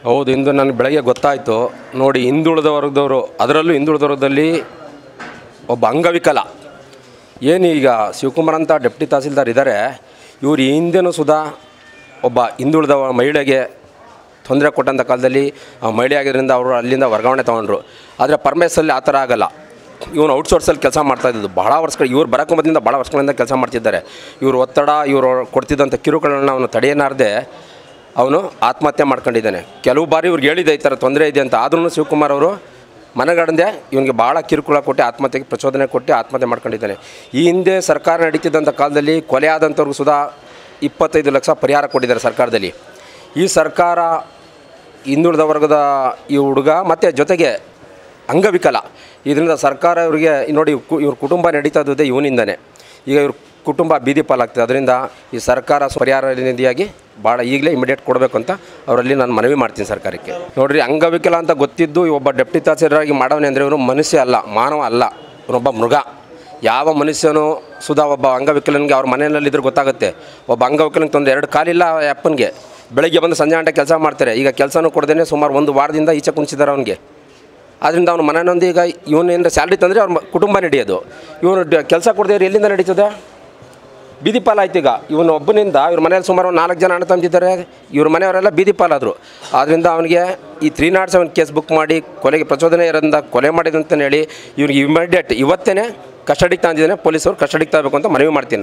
ಹೌದು, ಇಂದು ನನಗೆ ಬೆಳಗ್ಗೆ ಗೊತ್ತಾಯಿತು ನೋಡಿ. ಹಿಂದುಳಿದ ವರ್ಗದವರು, ಅದರಲ್ಲೂ ಹಿಂದುಳಿದ ವರ್ಗದಲ್ಲಿ ಒಬ್ಬ ಅಂಗವಿಕಲ ಏನು ಈಗ ಶಿವಕುಮಾರ್ ಅಂತ ಡೆಪ್ಟಿ ತಹಸೀಲ್ದಾರ್ ಇದ್ದಾರೆ. ಇವರು ಈ ಹಿಂದೆನೂ ಸುಧಾ ಒಬ್ಬ ಹಿಂದುಳಿದ ಮಹಿಳೆಗೆ ತೊಂದರೆ ಕೊಟ್ಟಂಥ ಕಾಲದಲ್ಲಿ ಆ ಮಹಿಳೆ ಆಗಿದ್ದರಿಂದ ಅವರು ಅಲ್ಲಿಂದ ವರ್ಗಾವಣೆ ತೊಗೊಂಡ್ರು. ಆದರೆ ಪರಮೇಶಲ್ಲಿ ಆ ಥರ ಆಗಲ್ಲ. ಇವನು ಔಟ್ಸೋರ್ಸಲ್ಲಿ ಕೆಲಸ ಮಾಡ್ತಾಯಿದ್ದು ಭಾಳ ವರ್ಷಗಳು. ಇವ್ರು ಬರೋಕ್ಕೂ ಮೊದಲಿಂದ ಭಾಳ ವರ್ಷಗಳಿಂದ ಕೆಲಸ ಮಾಡ್ತಿದ್ದಾರೆ. ಇವರು ಒತ್ತಡ, ಇವರು ಕೊಡ್ತಿದ್ದಂಥ ಕಿರುಕುಳಗಳನ್ನ ಅವನು ತಡೆಯಲಾರದೆ ಅವನು ಆತ್ಮಹತ್ಯೆ ಮಾಡ್ಕೊಂಡಿದ್ದಾನೆ. ಕೆಲವು ಬಾರಿ ಇವ್ರಿಗೆ ಹೇಳಿದೆ ಈ ಥರ ತೊಂದರೆ ಇದೆ ಅಂತ. ಆದ್ರೂ ಶಿವಕುಮಾರ್ ಅವರು ಮನೆಗಡಂದೆ ಇವನಿಗೆ ಭಾಳ ಕಿರುಕುಳ ಕೊಟ್ಟು ಆತ್ಮಹತ್ಯೆಗೆ ಪ್ರಚೋದನೆ ಕೊಟ್ಟು ಆತ್ಮಹತ್ಯೆ ಮಾಡ್ಕೊಂಡಿದ್ದಾನೆ. ಈ ಹಿಂದೆ ಸರ್ಕಾರ ನಡೀತಿದ್ದಂಥ ಕಾಲದಲ್ಲಿ ಕೊಲೆ ಆದಂಥವ್ರಿಗೂ ಸುಧಾ 25 ಲಕ್ಷ ಪರಿಹಾರ ಕೊಟ್ಟಿದ್ದಾರೆ ಸರ್ಕಾರದಲ್ಲಿ. ಈ ಸರ್ಕಾರ ಹಿಂದುಳಿದ ವರ್ಗದ ಈ ಹುಡುಗ ಮತ್ತು ಜೊತೆಗೆ ಅಂಗವಿಕಲ, ಇದರಿಂದ ಸರ್ಕಾರ ಇವರಿಗೆ ನೋಡಿ ಇವ್ರ ಕುಟುಂಬ ನಡೀತಾ ಇದ್ದದ್ದೇ ಇವನಿಂದನೇ. ಈಗ ಇವ್ರ ಕುಟುಂಬ ಬೀದಿ ಪಾಲಾಗ್ತದೆ. ಅದರಿಂದ ಈ ಸರ್ಕಾರ ಪರಿಹಾರ ನಿಧಿಯಾಗಿ ಭಾಳ ಈಗಲೇ ಇಮಿಡಿಯೇಟ್ ಕೊಡಬೇಕು ಅಂತ ಅವರಲ್ಲಿ ನಾನು ಮನವಿ ಮಾಡ್ತೀನಿ ಸರ್ಕಾರಕ್ಕೆ. ನೋಡಿರಿ, ಅಂಗವಿಕಲ ಅಂತ ಗೊತ್ತಿದ್ದು ಒಬ್ಬ ಡೆಪ್ಟಿ ತಹಸೀಲ್ದಾರಾಗಿ ಮಾಡವನೇ ಅಂದರೆ ಇವನು ಮನುಷ್ಯ ಅಲ್ಲ, ಮಾನವ ಅಲ್ಲ, ಇವನೊಬ್ಬ ಮೃಗ. ಯಾವ ಮನುಷ್ಯನೂ ಸುಧಾ ಒಬ್ಬ ಅಂಗವಿಕಲನಿಗೆ ಅವ್ರ ಮನೆಯಲ್ಲಿದ್ದರೆ ಗೊತ್ತಾಗುತ್ತೆ. ಒಬ್ಬ ಅಂಗವಿಕಲನಿಗೆ ತೊಂದರೆ 2 ಕಾಲಿಲ್ಲ ಅಪ್ಪನಿಗೆ. ಬೆಳಗ್ಗೆ ಬಂದು ಸಂಜೆ ಗಂಟೆ ಕೆಲಸ ಮಾಡ್ತಾರೆ. ಈಗ ಕೆಲಸನೂ ಕೊಡದೇ ಸುಮಾರು 1 ವಾರದಿಂದ ಈಚೆ ಕುಣಿಸಿದ್ದಾರೆ ಅವನಿಗೆ. ಆದ್ದರಿಂದ ಅವ್ನ ಮನೆಯೊಂದು ಈಗ ಇವನೇನು ಸ್ಯಾಲ್ರಿ ತಂದರೆ ಅವ್ರ ಕುಟುಂಬ ನಡೆಯೋದು. ಇವನು ಕೆಲಸ ಕೊಡದೇ ಎಲ್ಲಿಂದ ನಡೀತದೆ? ಬೀದಿ ಪಾಲಾಯ್ತು. ಈಗ ಇವನು ಒಬ್ಬನಿಂದ ಇವ್ರ ಮನೆಯಲ್ಲಿ ಸುಮಾರು 4 ಜನ ಅಣ್ಣ ತಂದಿದ್ದಾರೆ. ಇವ್ರ ಮನೆಯವರೆಲ್ಲ ಬೀದಿ ಪಾಲಾದರು. ಆದ್ದರಿಂದ ಅವನಿಗೆ ಈ 307 ಕೇಸ್ ಬುಕ್ ಮಾಡಿ ಕೊಲೆಗೆ ಪ್ರಚೋದನೆ ಇರೋದ್ರಿಂದ ಕೊಲೆ ಮಾಡಿದಂತೇಳಿ ಇವ್ರಿಗೆ ಇಮಿಡಿಯೇಟ್ ಇವತ್ತೇ ಕಸ್ಟಡಿಗೆ ತಂದಿದ್ದಾನೆ. ಪೊಲೀಸರು ಕಸ್ಟಡಿಗೆ ತಗಬೇಕು ಅಂತ ಮನವಿ ಮಾಡ್ತೀನಿ ನಾನು.